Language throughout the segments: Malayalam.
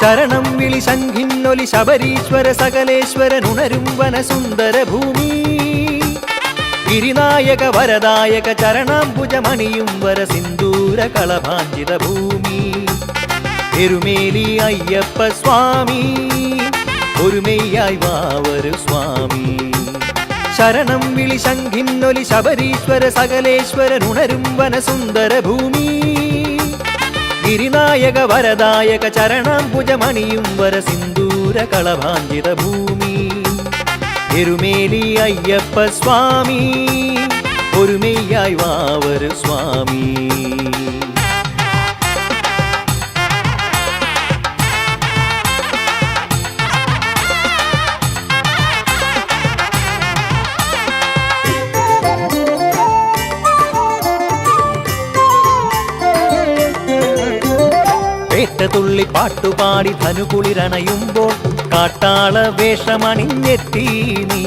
ശരണം വിളി ശംഖിന്നൊലി ശബരീശ്വര സകലേശ്വരനുണരും വനസുന്ദര ഭൂമി ഗിരിനായക വരദായക ചരണാംബുജമണിയും വര സിന്ദൂര കളഭാഞ്ചിത ഭൂമി എരുമേലി അയ്യപ്പ സ്വാമി ഒരുമയായി വാവരു സ്വാമി ശരണം വിളി ശംഖിന്നൊലി ശബരീശ്വര സകലേശ്വരനുണരും വനസുന്ദര ഭൂമി ഗിരിനായക വരദായക ചരണാംബുജമണിയും വര സിന്ദൂര കളഭാഞ്ചിത ഭൂമി എരുമേലി അയ്യപ്പ സ്വാമി ഒരുമയായി വാവരു സ്വാമി തുള്ളി പാട്ടുപാടി ധനുകുളിരണയുമ്പോൾ കാട്ടാള വേഷമണിഞ്ഞെത്തി നീ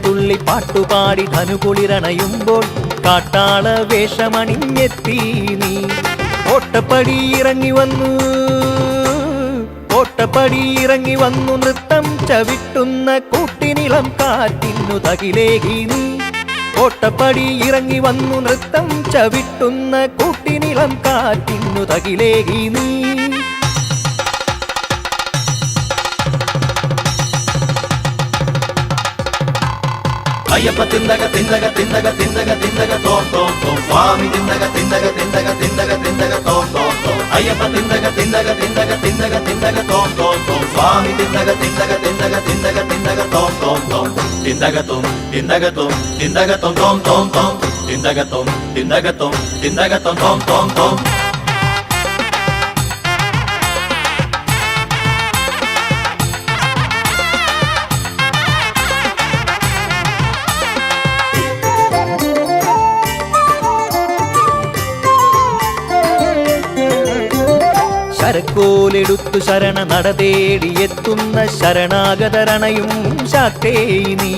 തുള്ളി പാട്ടുപാടി ധനുകുളിരണയുമ്പോൾ കാട്ടാള വേഷമണിഞ്ഞെത്തി നീ ഓട്ടപ്പടി ഇറങ്ങി വന്നു നൃത്തം ചവിട്ടുന്ന കൂട്ടിനിളം കാറ്റിന്നു തകിലേകി നീ ഓട്ടപ്പടി ഇറങ്ങി വന്നു നൃത്തം ചവിട്ടുന്ന കൂട്ടിനിളം കാറ്റിന്നു തകിലേകി നീ അയ്യപ്പ തിന്തക തിന്തക തിന്തക തിന്തക തിന്തക തോം തോം തോം സ്വാമി തിന്തക തിന്തക തിന്തക തിന്തക തിന്തക തോം തോം തോം അയ്യപ്പ തിന്തക തിന്തക തിന്തക തിന്തക തിന്തക തോം തോം തോം സ്വാമി തിന്തക തിന്തക തിന്തക തിന്തക തിന്തക തോം തോം തോം തിന്തക തോം തിന്തക തോം തിന്തക തോം തോം തോം തോം തിന്തക തോം തിന്തക തോം തിന്തക തോം തോം തോം തോം ശരക്കോലെടുത്തു ശരണ നടതേടിയെത്തുന്ന ശരണാഗതരണയും ശാക്തേനി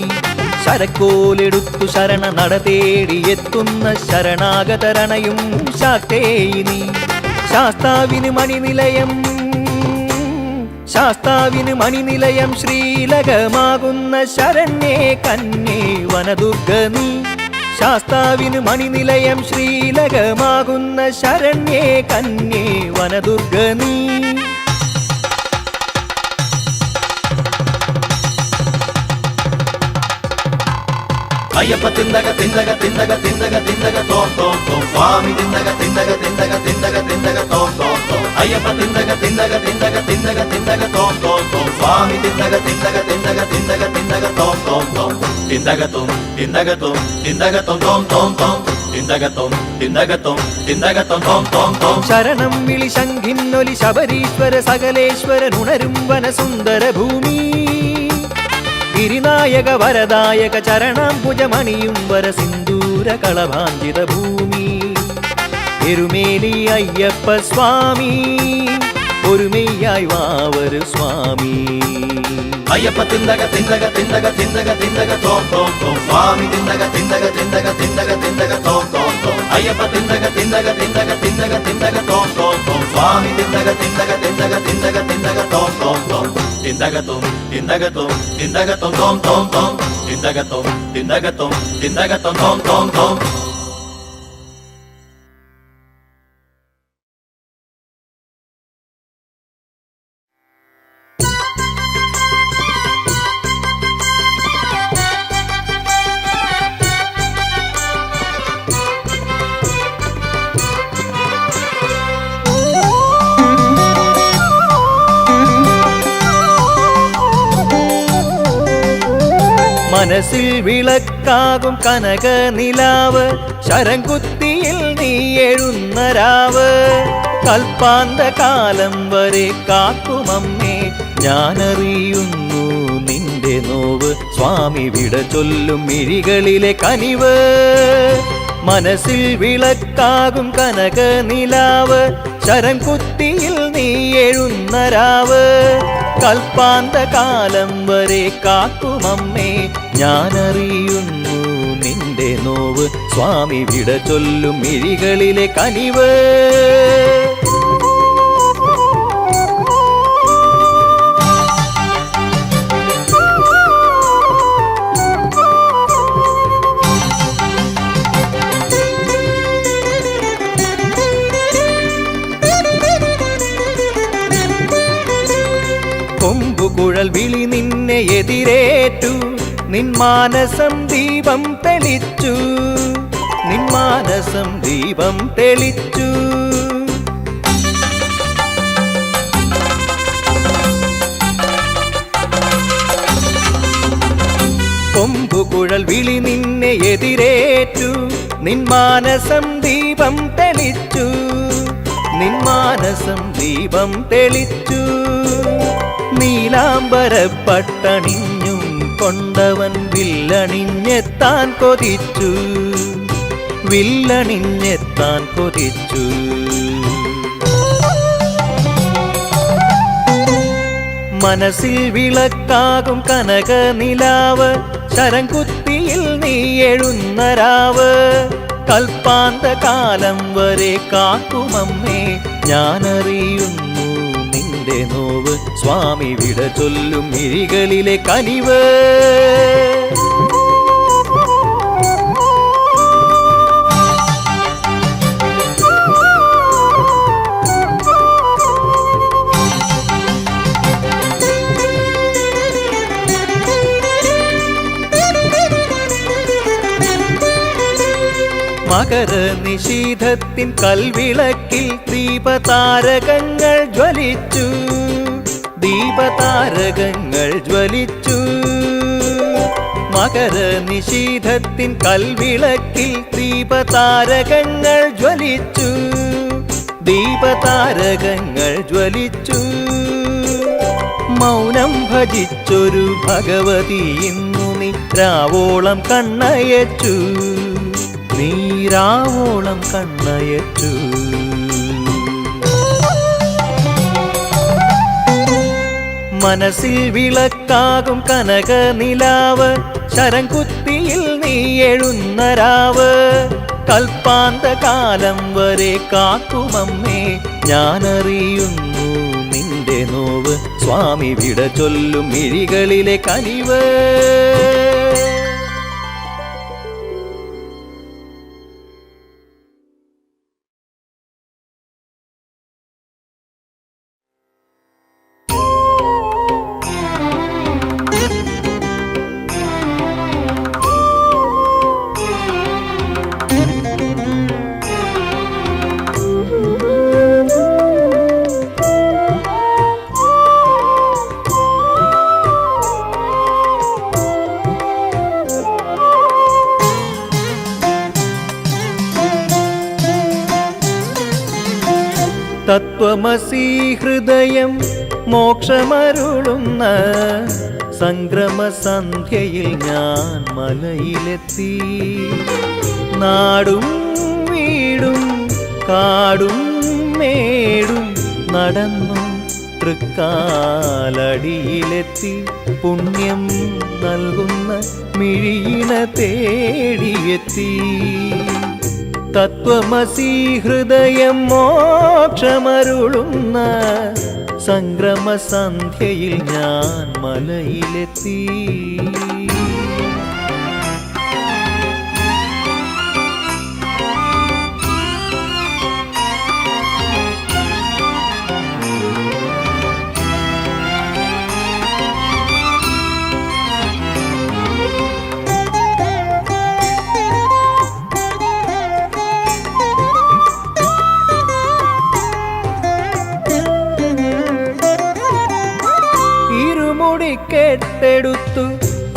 ശരക്കോലെടുത്തു ശരണ നടതേടിയെത്തുന്ന ശരണാഗതരണയും ശാക്തേനി ശാസ്താവിന് മണിനിലയം ശ്രീലകമാകുന്ന ശരണ്യേ കന്യേ വനദുർഗമീ ശാസ്താവിന് മണിനിലയം ശ്രീലകമാകുന്ന ശരണ്യേ കന്യേ വനദുർഗമീ അയ്യപ്പ തിന്തക തിന്തക തിന്തക തിന്തക തിന്തക തോം തോം തോം സ്വാമി തിന്തക തിന്തക തിന്തക തിന്തക തിന്തക തോം തോം തോം അയ്യപ്പ തിന്തക തിന്തക തിന്തക തിന്തക തിന്തക തോം തോം തോം സ്വാമി തിന്തക തിന്തക തിന്തക തിന്തക തിന്തക തോം തോം തോം തിന്തക തോം തിന്തക തോം തിന്തക തോം തോം തോം തോം തിന്തക തോം തിന്തക തോം തിന്തക തോം തോം തോം തോം ശരണം വിളി ശംഖിന്നൊലി ശബരീശ്വര സകലേശ്വരനുണരും വനസുന്ദര ഭൂമി ഗിരിനായക വരദായക ചരണാംബുജമണിയും വര സിന്ദൂര കളഭാഞ്ചിത ഭൂമി എരുമേലി അയ്യപ്പ സ്വാമി ഒരുമയായി വാവരു സ്വാമി അയ്യപ്പ തിന്തക തിന്തക തിന്തക തിന്തക തിന്തക തോം തോം തോം സ്വാമി തിന്തക തിന്തക തിന്തക തിന്തക തിന്തക തോം തോം തോം അയ്യപ്പ തിന്തക തിന്തക തിന്തക തിന്തക തിന്തക തോം തോം തോം സ്വാമി തിന്തക തിന്തക തിന്തക തിന്തക തിന്തക തോം തോം തോം തിന്തക തോം തിന്തക തോം തിന്തക തോം തോം തോം തോം തിന്തക തോം തിന്തക തോം തിന്തക തോം തോം തോം തോം മനസ്സിൽ വിളക്കാകും കനക നിലാവ് ശരംകുത്തിയിൽ നീ എഴുന്ന രാവ് കൽപ്പാന്ത കാലം വരെ കാക്കുമമ്മേ ഞാനറിയുന്നു നിന്റെ നോവ് സ്വാമി വിട ചൊല്ലും മിഴികളിലെ കനിവ് മനസ്സിൽ വിളക്കാകും കനക നിലാവ് ശരംകുത്തിയിൽ നീ എഴുന്ന രാവ് കൽപ്പാന്ത കാലം വരെ കാക്കുമമ്മേ ഞാനറിയുന്നു നിന്റെ നോവ് സ്വാമി വിട ചൊല്ലും മിഴികളിലെ കനിവ് കൊമ്പുകുഴൽ വിളി നിന്നെ എതിരേറ്റു നിൻ മാനസം ദീപം തെളിച്ചു നിൻ മാനസം ദീപം തെളിച്ചു കൊമ്പുകുഴൽ വിളി നിന്നെ എതിരേറ്റു നിൻ മാനസം ദീപം തെളിച്ചു നിൻ മാനസം ദീപം തെളിച്ചു നീലാംബരപ്പട്ടണിഞ്ഞും കൊണ്ടവൻ വില്ലണിഞ്ഞെത്താൻ കൊതിച്ചു വില്ലണിഞ്ഞെത്താൻ കൊതിച്ചു മനസ്സിൽ വിളക്കാകും കനക നിലാവ് ശരംകുത്തിയിൽ നീ എഴുന്ന രാവ് കൽപ്പാന്ത കാലം വരെ കാക്കുമമ്മേ ഞാനറിയുന്നു നിന്റെ നോവ് സ്വാമി വിട ചൊല്ലും മിഴികളിലെ കനിവ് മകര നിശീധത്തിൻ കൽവിളക്കിൽ ദീപതാരകങ്ങൾ ജ്വലിച്ചു ദീപതാരകങ്ങൾ ജ്വലിച്ചു മകര നിശീധത്തിൻ കൽവിളക്കിൽ ദീപതാരകങ്ങൾ ജ്വലിച്ചു ദീപതാരകങ്ങൾ ജ്വലിച്ചു മൗനം ഭജിച്ചൊരു ഭഗവതി ഇന്നു നീ രാവോളം കണ്ണയച്ചു നീരാവോളം കണ്ണയച്ചു മനസ്സിൽ വിളക്കാകും കനക നിലാവ് ശരംകുത്തിയിൽ നീ എഴുന്ന രാവ് കൽപ്പാന്ത കാലം വരെ കാക്കുമമ്മേ ഞാനറിയുന്നു നിന്റെ നോവ് സ്വാമി വിട ചൊല്ലും മിഴികളിലെ കനിവ് തത്വമസി ഹൃദയം മോക്ഷമരുളുന്ന സംക്രമസന്ധ്യയിൽ ഞാൻ മലയിലെത്തി നാടും വീടും കാടും മേടും നടന്നു തൃക്കാലടിയിലെത്തി പുണ്യം നൽകുന്ന മിഴിയിന തേടിയെത്തി തത്വമസി ഹൃദയം മോക്ഷമരുളുന്ന സംക്രമസന്ധ്യയിൽ ഞാൻ മലയിലെത്തി കെട്ടെടുത്തു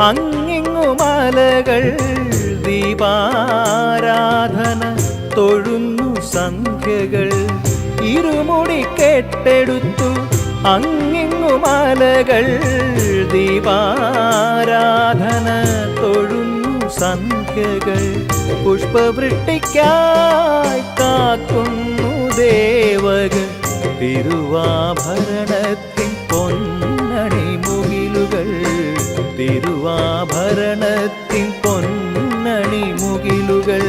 അങ്ങിങ്ങു മലകൾ ദീപാരാധന തൊഴുന്നു സന്ധ്യകൾ ഇരുമുടി കെട്ടെടുത്തു അങ്ങിങ്ങു മലകൾ ദീപാരാധന തൊഴുന്നു സന്ധ്യകൾ പുഷ്പവൃഷ്ടിക്കായി കാക്കുന്നു ദേവകൾ തിരുവാഭരണത്തിൻ പൊന്നണി മുകിലുകൾ തിരുവാഭരണത്തിൻ പൊന്നണി മുകിലുകൾ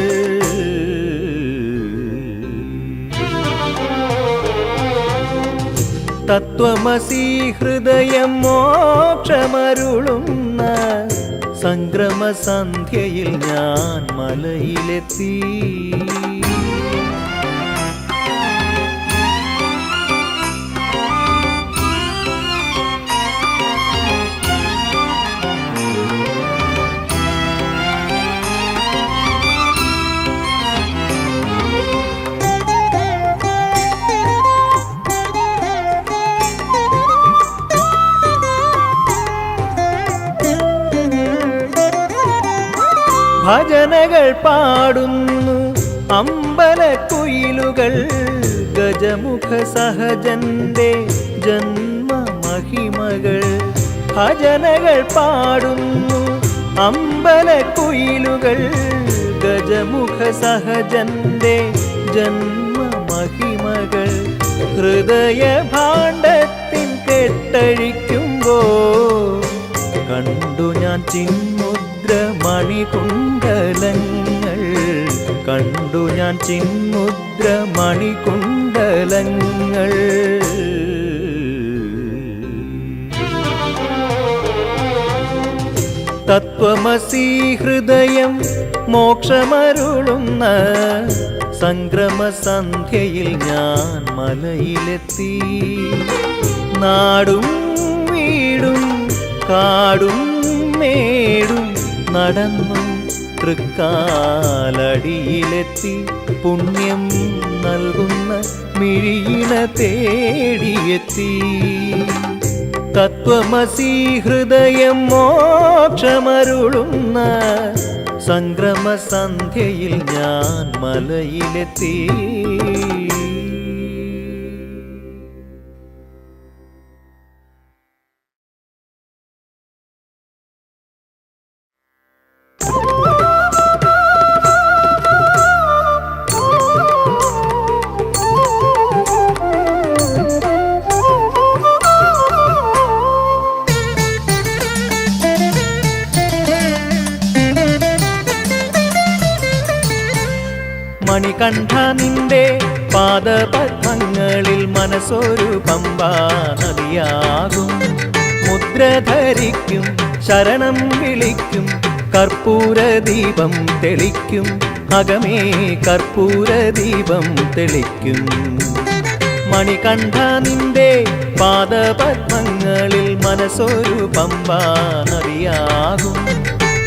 തത്വമസി ഹൃദയം മോക്ഷമരുളുന്ന സംക്രമസന്ധ്യയിൽ ഞാൻ മലയിലെത്തി പാടുന്നു അമ്പലക്കുയിലുകൾ ഗജമുഖ സഹജന്റെ ജന്മമഹിമകൾ ഭജനകൾ പാടുന്നു അമ്പലക്കുയിലുകൾ ഗജമുഖ സഹജന്റെ ജന്മമഹിമകൾ ഹൃദയ ഭാണ്ഡത്തിൻ കെട്ടഴിക്കുമ്പോ കണ്ടു ഞാൻ ചിന്മുദ്ര മണികുണ്ടലങ്ങൾ കണ്ടു ഞാൻ ചിന്മുദ്ര മണികുണ്ടലങ്ങൾ തത്വമസി ഹൃദയം മോക്ഷമരുളുന്ന സംക്രമസന്ധ്യയിൽ ഞാൻ മലയിലെത്തി നാടും വീടും കാടും മേടും നടന്നു തൃക്കാലടിയിലെത്തി പുണ്യം നൽകുന്ന മിഴിയിന തേടിയെത്തി തത്വമസി ഹൃദയം മോക്ഷമരുളുന്ന സംക്രമസന്ധ്യയിൽ ഞാൻ മലയിലെത്തി മണികണ്ഠ നിന്റെ പാദപദ്മങ്ങളിൽ മനസ്സൊരു പമ്പാ നദിയാകും മുദ്ര ധരിക്കും ശരണം വിളിക്കും കർപ്പൂരദീപം തെളിക്കും അകമേ കർപ്പൂരദീപം തെളിക്കും മണികണ്ഠ നിന്റെ പാദപദ്മങ്ങളിൽ മനസ്സൊരു പമ്പാ നദിയാകും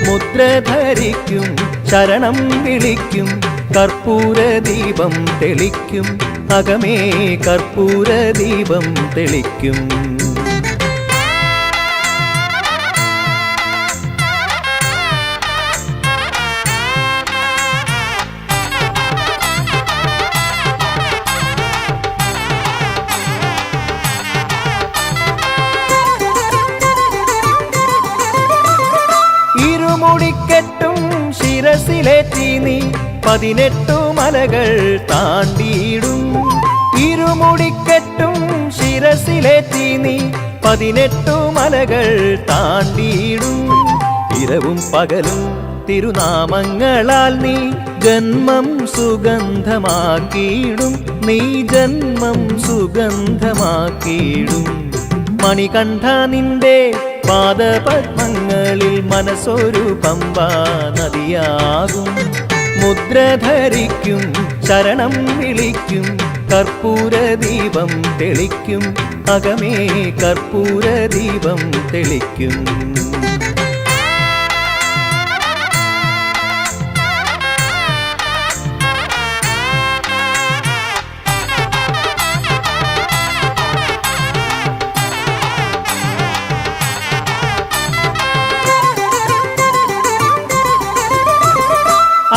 മുദ്ര ധരിക്കും ശരണം വിളിക്കും കർപ്പൂരദീപം തെളിക്കും അകമേ കർപ്പൂരദീപം തെളിക്കും ഇരുമുടിക്കെട്ടും ശിരസിലേറ്റി നീ 18 മലകൾ താണ്ടിയിടും ഇരുമുടിക്കെട്ടും ശിരസിലേറ്റി നീ 18 മലകൾ താണ്ടിയിടും ഇരവും പകലും തിരുനാമങ്ങളാൽ നീ ജന്മം സുഗന്ധമാക്കിയിടും നീ ജന്മം സുഗന്ധമാക്കിയിടും മണികണ്ഠ നിന്റെ പാദപദ്മങ്ങളിൽ മനസ്സൊരു പമ്പാ നദിയാകും മുദ്ര ധരിക്കും ശരണം വിളിക്കും കർപ്പൂരദീപം തെളിക്കും അകമേ കർപ്പൂരദീപം തെളിക്കും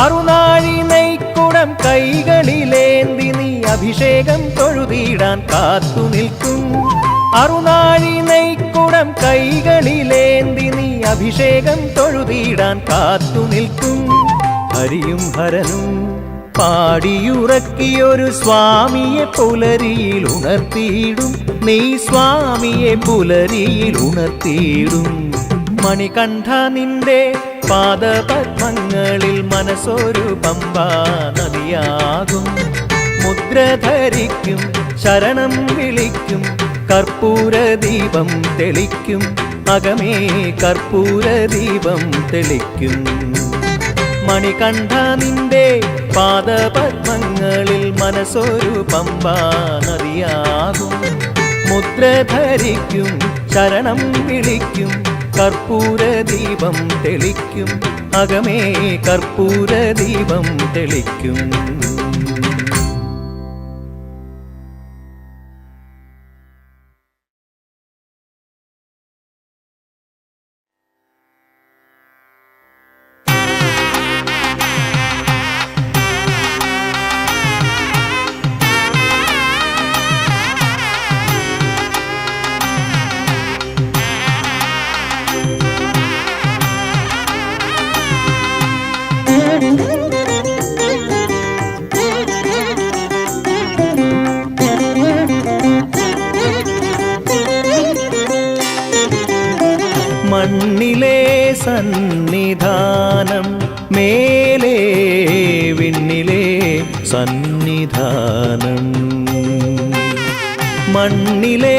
അറുനാഴി നെയ്ക്കുടം കൈകളിലേന്തി നീ അഭിഷേകം തൊഴുതിടാൻ കാത്തു നിൽക്കും അറുനാഴി നെയ്ക്കുടം കൈകളിലേന്തി നീ അഭിഷേകം തൊഴുതിടാൻ കാത്തു നിൽക്കും ഹരിയും ഹരനും പാടിയുറക്കിയൊരു സ്വാമിയെ പുലരിയിൽ ഉണർത്തിയിടും നീ സ്വാമിയെ പുലരിയിൽ ഉണർത്തിയിടും മണികണ്ഠ നിന്റെ പാദപദ്മങ്ങളിൽ മനസ്സൊരു പമ്പാ നദിയാകും മുദ്ര ധരിക്കും ശരണം വിളിക്കും കർപ്പൂരദീപം തെളിക്കും അകമേ കർപ്പൂരദീപം തെളിക്കും മണികണ്ഠ നിന്റെ പാദപദ്മങ്ങളിൽ മനസ്സൊരു പമ്പാ നദിയാകും മുദ്ര ധരിക്കും ശരണം വിളിക്കും കർപ്പൂരദീപം തെളിക്കും അകമേ കർപ്പൂരദീപം തെളിക്കും വിണ്ണിലെ സന്നിധാനം മണ്ണിലെ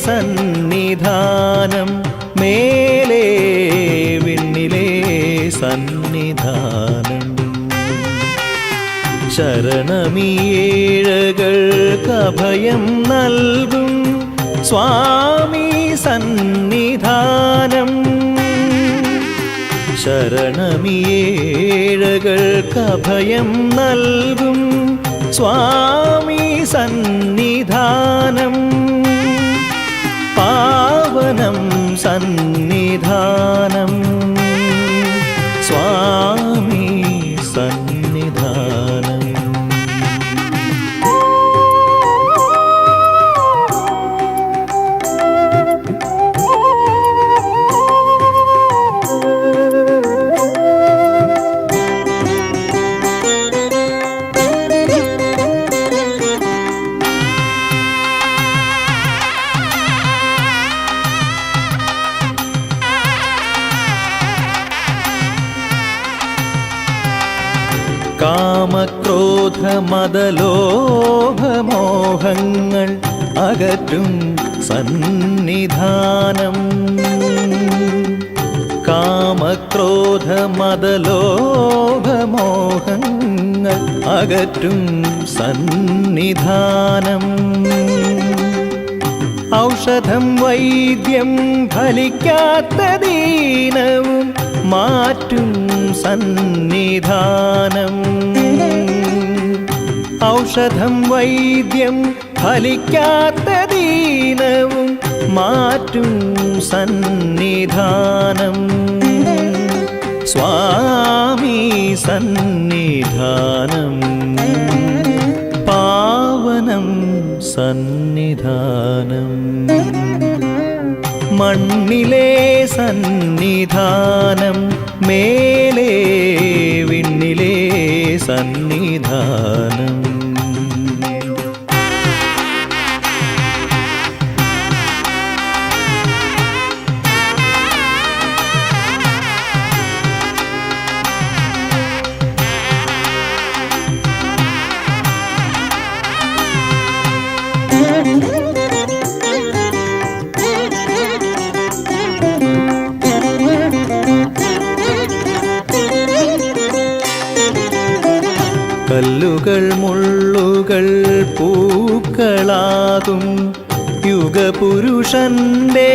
സന്നിധാനം മേലെ വിണ്ണിലെ സന്നിധാനം ശരണമീഴകൾക്കഭയം നൽകും സ്വാമി സന്നിധാനം ശരണമീഴകൾക്കഭയം നൽകും സ്വാമി സന്നിധാനം പാവനം സന്നിധാനം സ്വാമി സന്നിധാനം കാമക്രോധമദലോഭമോഹങ്ങൾ അകറ്റും സന്നിധാനം കാമക്രോധമദലോഭമോഹങ്ങൾ അകറ്റും സന്നിധാനം ഔഷധം വൈദ്യം ഫലിക്കാത്ത ദീനവും മാറ്റും സന്നിധാനം ഔഷധം വൈദ്യം ഫലിക്കാത്ത ദീനവും മാറ്റും സന്നിധാനം സ്വാമി സന്നിധാനം പാവനം സന്നിധാനം മണ്ണിലെ സന്നിധാനം മേലെ വിണ്ണിലെ സന്നിധാനം കല്ലുകൾ മുള്ളുകൾ പൂക്കളാകും യുഗപുരുഷന്റെ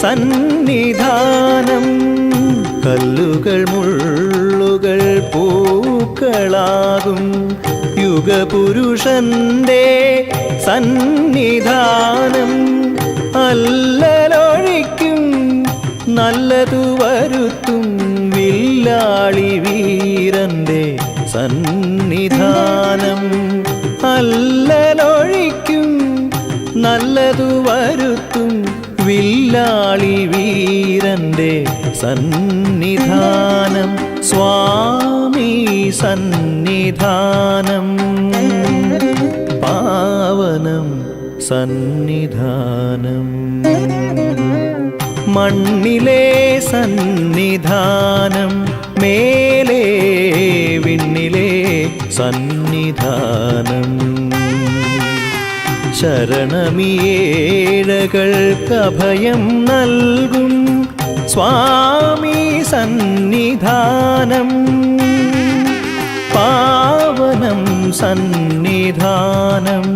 സന്നിധാനം കല്ലുകൾ മുള്ളുകൾ പൂക്കളാകും യുഗപുരുഷന്റെ സന്നിധാനം അല്ലലൊഴിക്കും നല്ലതു വരുത്തും വില്ലാളി വീരന്റെ സന്നിധാനം അല്ലലൊഴിക്കും നല്ലതു വരുത്തും വില്ലാളി വീരന്റെ സന്നിധാനം സ്വാമി സന്നിധാനം പാവനം സന്നിധാനം മണ്ണിലെ സന്നിധാനം മേലെ വിണ്ണിലെ സന്നിധാനം ശരണമീഴകൾക്കഭയം നൽകും സ്വാമി സന്നിധാനം പാവനം സന്നിധാനം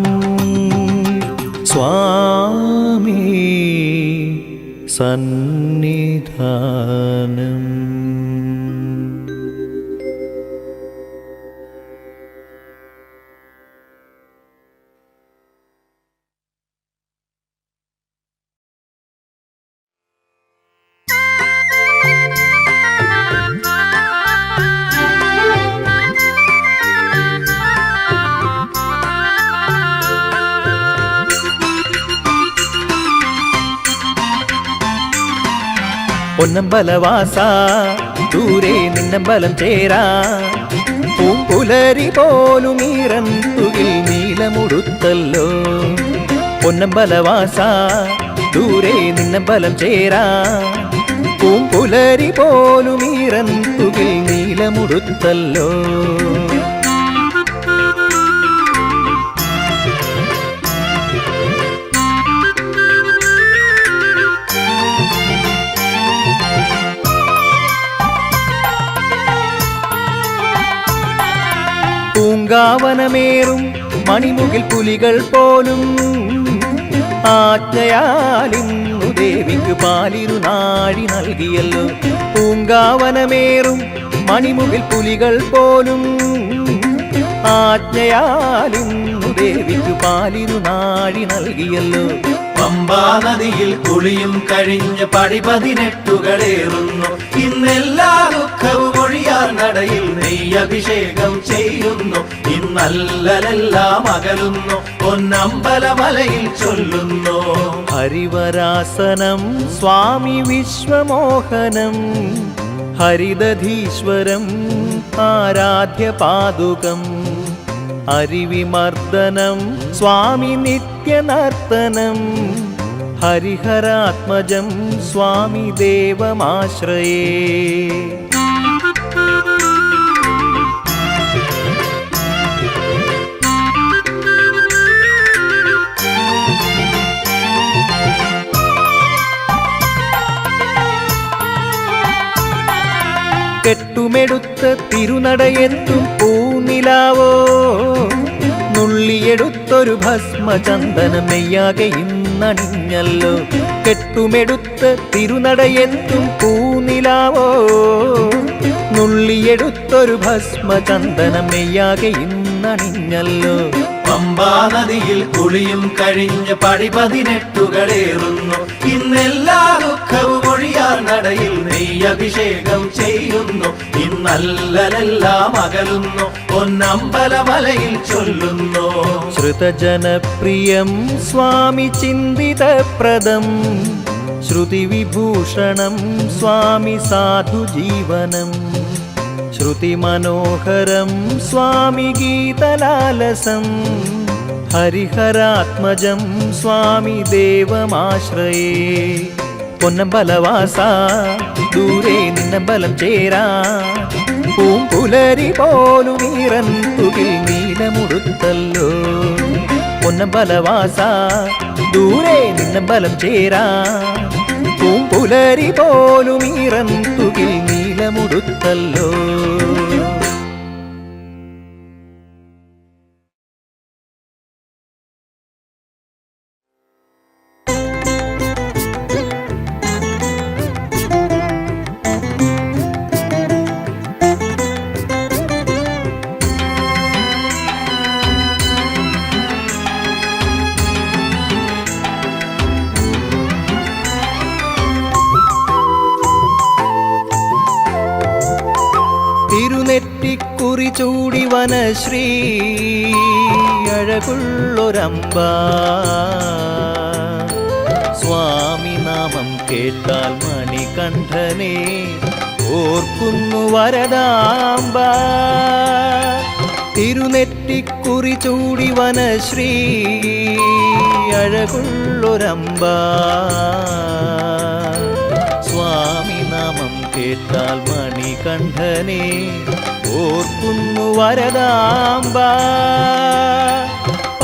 സ്വാമി സന്നിധാനം പൊന്നമ്പലവാസ ദൂരെ നിന്നമ്പലം ചേരാ പൂമ്പുലരി പോലും ഈറന്തുകിൽ നീലമുടുത്തല്ലോ പൊന്നമ്പലവാസ ദൂരെ നിന്നമ്പലം ചേരാ പൂമ്പുലരി പോലും ഈറന്തുകിൽ നീലമുടുത്തല്ലോ പൂങ്കാവനമേറും മണിമുകിൽ പുലികൾ പോലും ആജ്ഞയാലിന്നു ദേവിക്ക് പാലിരു നാഴി നൽകിയല്ലോ. പൂങ്കാവനമേറും മണിമുകിൽ പുലികൾ പോലും ആജ്ഞയാലിന്നു ദേവിക്ക് പാലിരു നാഴി നൽകിയല്ലോ. പമ്പാ നദിയിൽ കുളിയും കഴിഞ്ഞ് പടി 18 ഇന്നെല്ലാ ദുഃഖവും ഒഴിയാൻ നടയിൽ നെയ്യഭിഷേകം ചെയ്യുന്നു. ഇന്നല്ലലെല്ലാം അകലുന്നു പൊന്നമ്പലമലയിൽ ചൊല്ലുന്നു. ഹരിവരാസനം സ്വാമി വിശ്വമോഹനം ഹരിദധീശ്വരം ആരാധ്യ പാദുകം ഹരിവിമർദ്ദനം സ്വാമി നിത്യനർത്തനം ഹരിഹരാത്മജം സ്വാമി ദേവമാശ്രയേ. കെട്ടുമെടുത്ത തിരുനടയെത്തും പൂനിലാവോ നുള്ളിയെടുത്തൊരു ഭസ്മചന്ദനം നെയ്യാകെ ഇന്നണിഞ്ഞല്ലോ. കെട്ടുമെടുത്ത തിരുനടയെത്തും പൂനിലാവോ നുള്ളിയെടുത്തൊരു ഭസ്മചന്ദനം നെയ്യാകെ ഇന്നണിഞ്ഞല്ലോ. പമ്പാ നദിയിൽ കുളിയും കഴിഞ്ഞ് പടി 18 ഇന്നെല്ലാ ദുഃഖവും ഒഴിയാൻ നടയിൽ നെയ്യഭിഷേകം ചെയ്യുന്നു. ഇന്നല്ലലെല്ലാം അകലുന്നു പൊന്നമ്പലമലയിൽ ചൊല്ലുന്നു. ശ്രുതജനപ്രിയം സ്വാമി ചിന്തിതപ്രദം ശ്രുതിവിഭൂഷണം സ്വാമി സാധുജീവനം ശ്രുതിമനോഹരം സ്വാമി ഗീതലാലസം ഹരിഹരാത്മജം സ്വാമി ദേവമാശ്രയേ. പൊന്നമ്പലവാസ ദൂരെ നിന്നമ്പലം ചേരാ പൂമ്പുലരി പോലും ഈറൻതുകിൽ നീലമുടുത്തല്ലോ. പൊന്നമ്പലവാസ ദൂരെ നിന്നമ്പലം ചേരാ പൂമ്പുലരി പോലും ഈറൻതുകിൽ നീലമുടുത്തല്ലോ. തിരുനെറ്റിക്കുറി ചൂടി വനശ്രീ അഴകുള്ളൊരമ്പ സ്വാമി നാമം കേട്ടാൽ മണികണ്ഠനെ ഓർക്കുന്നു വരദാംബ. തിരുനെറ്റിക്കുറി ചൂടി വനശ്രീ അഴകുള്ളൊരമ്പ സ്വാമി നാമം കേട്ടാൽ മണികണ്ഠനെ ഓർക്കുന്നു വരദാംബ.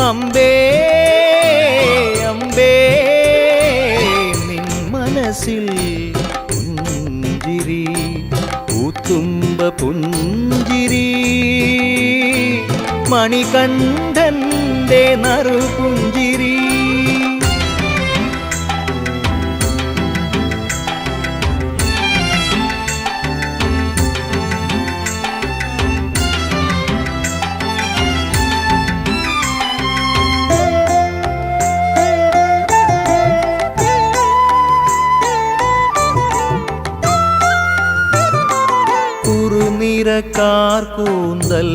അമ്പേ അമ്പേ നിൻ മനസ്സിൽ പുഞ്ചിരി പൂത്തുമ്പ പുഞ്ചിരി മണികണ്ഠന്റെ നറുപുഞ്ചിരി. കുറുനിരക്കാർ കൂന്തൽ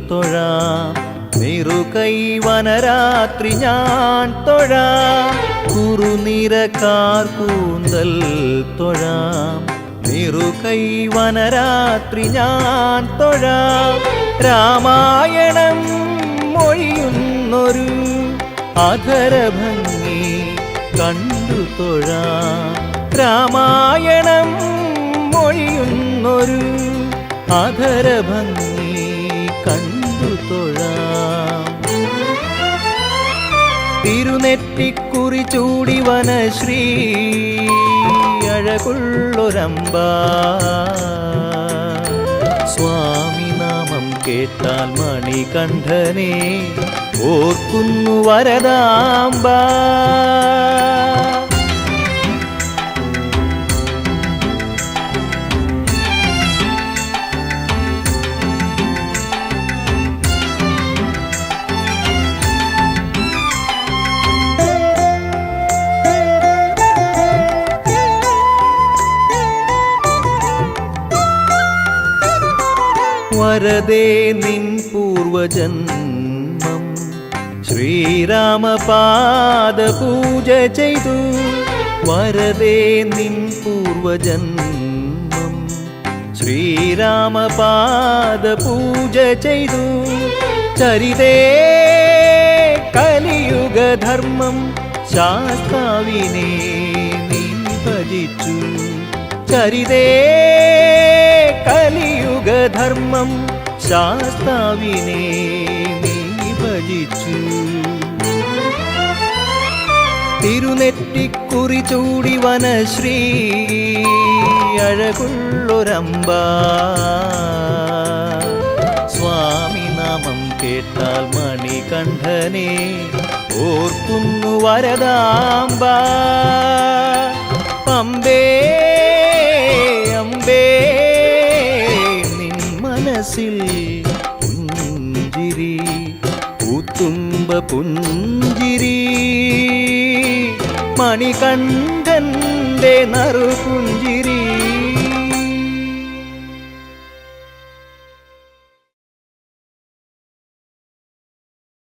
തൊഴാം നിറുകൈ വനരാത്രി ഞാൻ തൊഴാം. കുറുനിരക്കാർ കൂന്തൽ തൊഴാം നിറുകൈ വനരാത്രി ഞാൻ തൊഴാം. രാമായണം മൊഴിയുന്നൊരു അധരഭംഗി കണ്ടു തൊഴാം. രാമായണം മൊഴിയുന്നൊരു അധരഭംഗി കണ്ടു തൊഴാം. തിരുനെറ്റിക്കുറി ചൂടി വനശ്രീ അഴകുള്ളൊരമ്പ സ്വാമി നാമം കേട്ടാൽ മണികണ്ഠനെ ഓർക്കുന്നു വരദാംബ. വരദേ നിൻ പൂർവജന്മം ശ്രീരാമപാദ പൂജ ചെയ്തു. വരദേ നിൻ പൂർവജന്മം ശ്രീരാമപാദ പൂജ ചെയ്തു. ചരിതേ കലിയുഗധർമ്മം ശാസ്താവിനെ നീ ഭജിച്ചു. ചരിതേ കലിയുഗധർമ്മം ശാസ്താവിനെ നീ ഭജിച്ചു. തിരുനെറ്റിക്കുറി ചൂടി വനശ്രീ അഴകുള്ളൊരമ്പ. സ്വാമി നാമം കേട്ടാൽ മണികണ്ഠനെ ഓർക്കുന്നു വരദാംബ. അമ്പേ അമ്പേ നിൻ മനസ്സിൽ പുഞ്ചിരി പൂത്തുമ്പ പുഞ്ചിരി. മണികണ്ഠന്റെ നറുപുഞ്ചിരി